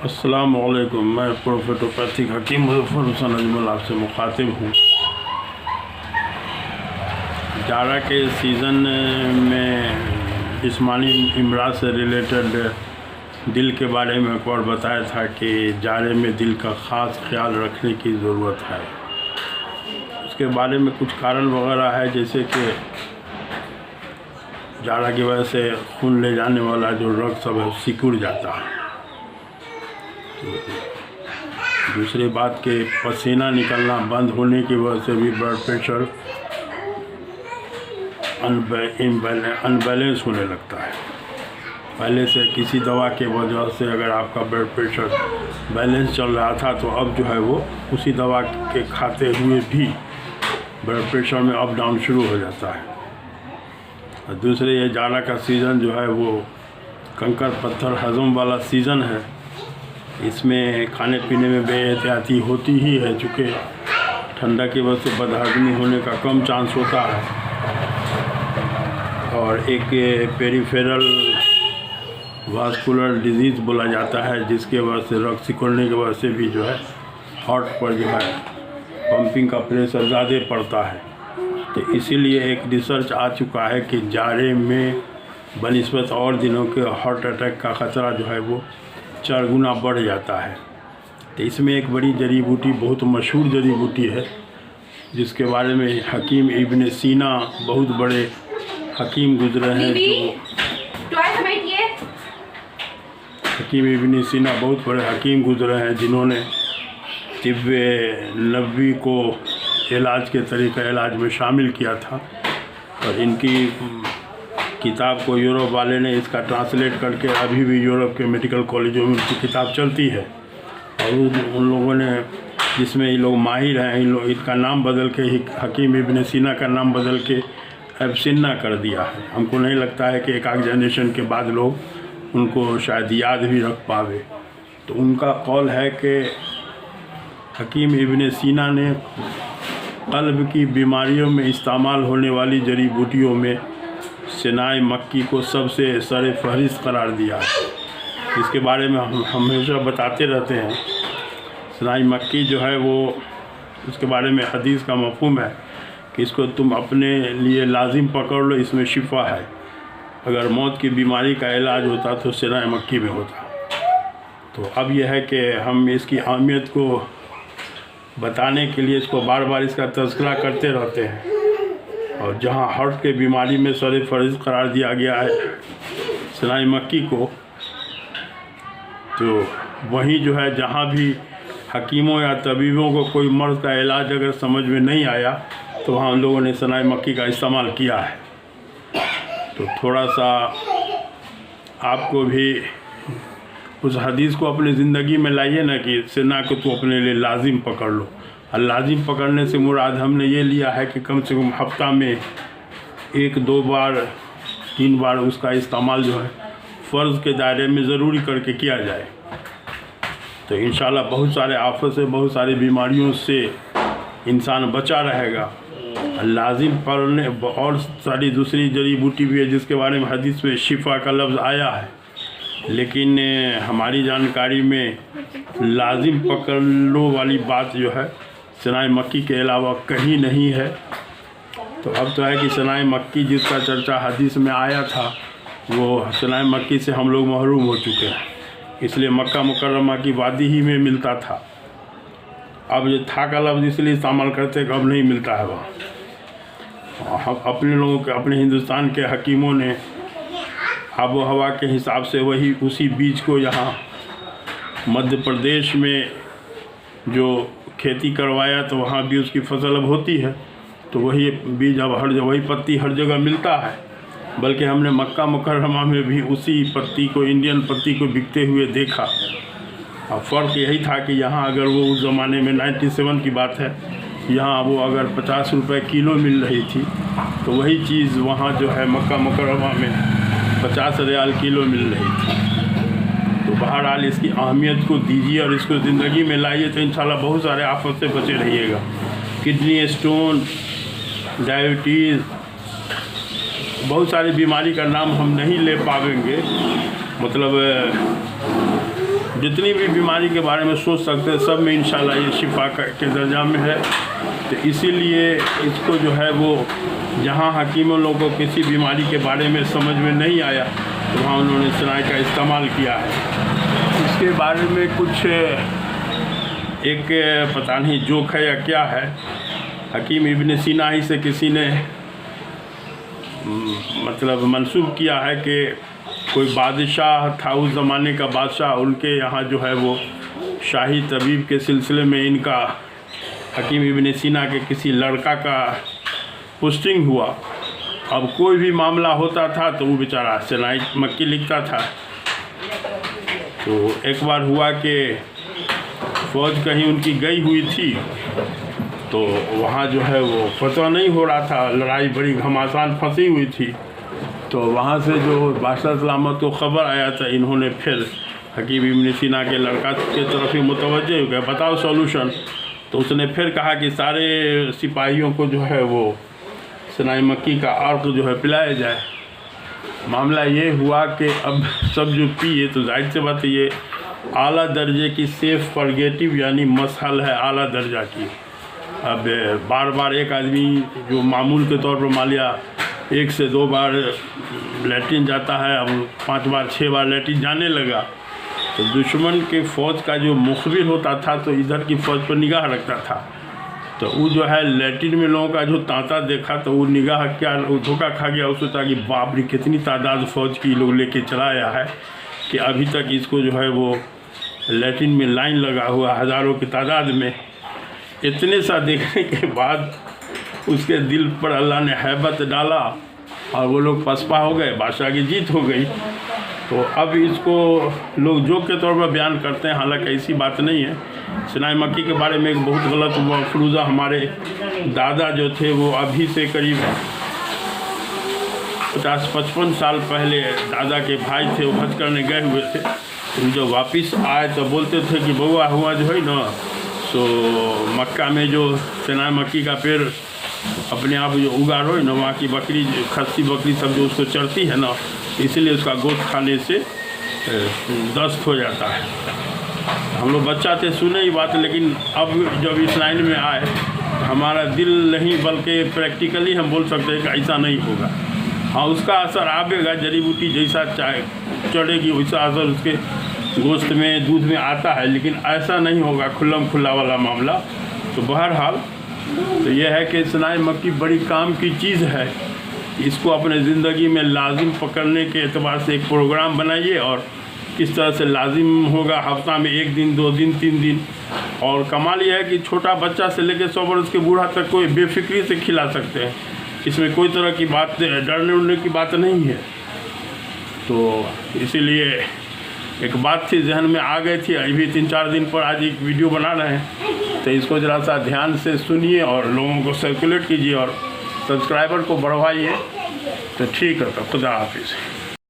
अस्सलामुअलैकुम। मैं प्रोफेटोपैथिक हकीम मुज़फ़्फ़र हुसैन अजमल आपसे मुखातिब हूँ। जाड़ा के सीज़न में जिस्मानी इमराज से रिलेटेड दिल के बारे में एक बार बताया था कि जाड़े में दिल का ख़ास ख्याल रखने की ज़रूरत है। उसके बारे में कुछ कारण वगैरह है, जैसे कि जाड़ा की वजह से खून ले जाने वाला जो रक्त सब है सिकुड़ जाता है। दूसरी बात के पसीना निकलना बंद होने की वजह से भी ब्लड प्रेशर अनबैलेंस होने लगता है। पहले से किसी दवा के वजह से अगर आपका ब्लड प्रेशर बैलेंस चल रहा था तो अब जो है वो उसी दवा के खाते हुए भी ब्लड प्रेशर में अप डाउन शुरू हो जाता है। और दूसरे ये जाड़ा का सीज़न जो है वो कंकर पत्थर हजम वाला सीज़न है। इसमें खाने पीने में बेएहतियाती होती ही है, चूँकि ठंडा की वजह से बदहज़मी होने का कम चांस होता है। और एक पेरिफेरल वास्कुलर डिजीज़ बोला जाता है, जिसके वजह से रक्त सिकुड़ने की वजह से भी जो है हार्ट पर जो है पंपिंग का प्रेशर ज़्यादा पड़ता है। तो इसीलिए एक रिसर्च आ चुका है कि जाड़े में बनिस्बत और दिनों के हार्ट अटैक का ख़तरा जो है वो 4 गुना बढ़ जाता है। तो इसमें एक बड़ी जड़ी बूटी, बहुत मशहूर जड़ी बूटी है, जिसके बारे में हकीम इब्न सीना, बहुत बड़े हकीम गुजरे हैं, जो हकीम इब्न सीना बहुत बड़े हकीम गुजरे हैं, जिन्होंने तिब्बे नबवी को इलाज के तरीक़े इलाज में शामिल किया था। और इनकी किताब को यूरोप वाले ने इसका ट्रांसलेट करके अभी भी यूरोप के मेडिकल कॉलेजों में उनकी किताब चलती है। और उन लोगों ने, जिसमें ये लोग माहिर हैं, इन लोग इनका नाम बदल के हकीम इब्न सीना का नाम बदल के एबसिन्ना कर दिया है। हमको नहीं लगता है कि एक आध जनरेशन के बाद लोग उनको शायद याद भी रख पावे। तो उनका कौल है कि हकीम इब्न सीना ने क़ल्ब की बीमारियों में इस्तेमाल होने वाली जड़ी बूटियों में सिनाए मक्की को सबसे सरे फहरिस्त करार दिया है। इसके बारे में हम हमेशा बताते रहते हैं। सिनाए मक्की जो है वो, उसके बारे में हदीस का मफ़हूम है कि इसको तुम अपने लिए लाजिम पकड़ लो, इसमें शिफा है। अगर मौत की बीमारी का इलाज होता तो सिनाए मक्की में होता। तो अब यह है कि हम इसकी अहमियत को बताने के लिए इसको बार बार इसका तज़किरा करते रहते हैं। और जहाँ हार्ट के बीमारी में सरे फहरिस्त करार दिया गया है सिनाए मक्की को, तो वहीं जो है जहाँ भी हकीमों या तबीबों को कोई मर्ज़ का इलाज अगर समझ में नहीं आया तो वहाँ उन लोगों ने सिनाए मक्की का इस्तेमाल किया है। तो थोड़ा सा आपको भी उस हदीस को अपनी ज़िंदगी में लाइए ना कि सिना को तो अपने लिए लाजिम पकड़ लो। और लाजिम पकड़ने से मुराद हमने ये लिया है कि कम से कम हफ्ता में 1-2 बार 3 बार उसका इस्तेमाल जो है फ़र्ज़ के दायरे में ज़रूरी करके किया जाए। तो इंशाल्लाह बहुत सारे आफत से, बहुत सारी बीमारियों से इंसान बचा रहेगा। लाजिम पढ़ने और सारी दूसरी जड़ी बूटी भी है, जिसके बारे में हदीस में शिफा का लफ्ज़ आया है, लेकिन हमारी जानकारी में लाजिम पकड़ लो वाली बात जो है सिनाए मक्की के अलावा कहीं नहीं है। तो अब तो है कि सिनाए मक्की जिसका चर्चा हदीस में आया था, वो सिनाए मक्की से हम लोग महरूम हो चुके हैं। इसलिए मक्का मुकर्रमा की वादी ही में मिलता था। अब ये था का लफ्ज़ इसलिए इस्तेमाल करते हैं कि अब नहीं मिलता है वहाँ। हम अपने लोगों के, अपने हिंदुस्तान के हकीमों ने आबो हवा के हिसाब से वही उसी बीज को यहाँ मध्य प्रदेश में जो खेती करवाया, तो वहाँ भी उसकी फसल अब होती है। तो वही बीज अब वही पत्ती हर जगह मिलता है। बल्कि हमने मक्का मुकर्रमा में भी उसी पत्ती को, इंडियन पत्ती को बिकते हुए देखा। अब फ़र्क यही था कि यहाँ अगर वो उस ज़माने में 97 की बात है, यहाँ वो अगर 50 रुपये किलो मिल रही थी, तो वही चीज़ वहाँ जो है मक्का मुकर्रमा में 50 रियाल किलो मिल रही थी। तो बहरहाल इसकी अहमियत को दीजिए और इसको ज़िंदगी में लाइए, तो इंशाल्लाह बहुत सारे आफत से बचे रहिएगा। किडनी स्टोन, डायबिटीज़, बहुत सारी बीमारी का नाम हम नहीं ले पाएंगे, मतलब जितनी भी बीमारी के बारे में सोच सकते हैं सब में इंशाल्लाह ये शिफा के दर्जा में है। तो इसीलिए इसको जो है वो जहाँ हकीमों लोगों को किसी बीमारी के बारे में समझ में नहीं आया तो वहाँ उन्होंने शनाई का इस्तेमाल किया है। इसके बारे में कुछ एक पता नहीं जोक है या क्या है, हकीम इब्न सीना ही से किसी ने मतलब मंसूब किया है कि कोई बादशाह था, उस ज़माने का बादशाह, उनके यहाँ जो है वो शाही तबीब के सिलसिले में इनका हकीम इब्न सीना के किसी लड़का का पोस्टिंग हुआ। अब कोई भी मामला होता था तो वो बेचारा शनाई मक्की लिखता था। तो एक बार हुआ कि फ़ौज कहीं उनकी गई हुई थी तो वहाँ जो है वो पता नहीं हो रहा था, लड़ाई बड़ी घमासान फंसी हुई थी। तो वहाँ से जो बादशाह सलामत को ख़बर आया था, इन्होंने फिर हकीम इब्न सीना के लड़का के तरफ ही मुतवज्जे हो गए, बताओ सॉल्यूशन। तो उसने फिर कहा कि सारे सिपाहियों को जो है वो शनाई मक्की का अर्क जो है पिलाया जाए। मामला ये हुआ कि अब सब जो पिए तो जाहिर सी बात ये आला दर्जे की सेफ फॉरगेटिव यानी मसहल है आला दर्जा की। अब बार बार एक आदमी जो मामूल के तौर पर मान लिया 1 से 2 बार लैट्रिन जाता है, अब 5 बार 6 बार लैट्रिन जाने लगा। तो दुश्मन के फ़ौज का जो मुखबिर होता था तो इधर की फ़ौज पर निगाह रखता था। तो वो जो है लैट्रिन में लोगों का जो तांता देखा तो वो निगाह क्या धोखा खा गया। वो सोचा कि बाप रे कितनी तादाद फ़ौज की लोग लेके चला आया है कि अभी तक इसको जो है वो लैट्रिन में लाइन लगा हुआ हज़ारों की तादाद में। इतने सा देखने के बाद उसके दिल पर अल्लाह ने हैबत डाला और वो लोग पसपा हो गए, बादशाह की जीत हो गई। तो अब इसको लोग जोक के तौर पर बयान करते हैं, हालांकि ऐसी बात नहीं है। शनाई मक्की के बारे में एक बहुत गलत मफरूज़ा हमारे दादा जो थे वो अभी से करीब 50-55 साल पहले दादा के भाई थे, वो हज करने गए हुए थे। तो जब वापस आए तो बोलते थे कि बउआ हुआ जो है ना तो मक्का में जो शनाई मक्की का पेड़ अपने आप जो उगा रहो ना, वहाँ की बकरी खस्सी बकरी सब जो उसको चढ़ती है ना, इसीलिए उसका गोश्त खाने से दस्त हो जाता है। हम लोग बच्चा थे सुने ही बात, लेकिन अब जब इस लाइन में आए हमारा दिल नहीं बल्कि प्रैक्टिकली हम बोल सकते हैं कि ऐसा नहीं होगा। हाँ, उसका असर आवेगा, जड़ी बूटी जैसा चाहे चढ़ेगी वैसा असर उसके गोश्त में दूध में आता है, लेकिन ऐसा नहीं होगा खुल्लम खुल्ला वाला मामला। तो बहरहाल तो यह है कि शनाई मक्की बड़ी काम की चीज़ है। इसको अपने ज़िंदगी में लाजिम पकड़ने के एतबार से एक प्रोग्राम बनाइए और किस तरह से लाजिम होगा हफ्ता में 1 दिन 2 दिन 3 दिन। और कमाल यह है कि छोटा बच्चा से लेकर 100 वर्ष के बूढ़ा तक कोई बेफिक्री से खिला सकते हैं, इसमें कोई तरह की बात डरने उड़ने की बात नहीं है। तो इसीलिए एक बात थी जहन में आ गई थी, अभी 3-4 दिन पर आज एक वीडियो बना रहे हैं। तो इसको ज़रा सा ध्यान से सुनिए और लोगों को सर्कुलेट कीजिए और सब्सक्राइबर को बढ़वाइए। तो ठीक है, तो खुदा हाफिज़।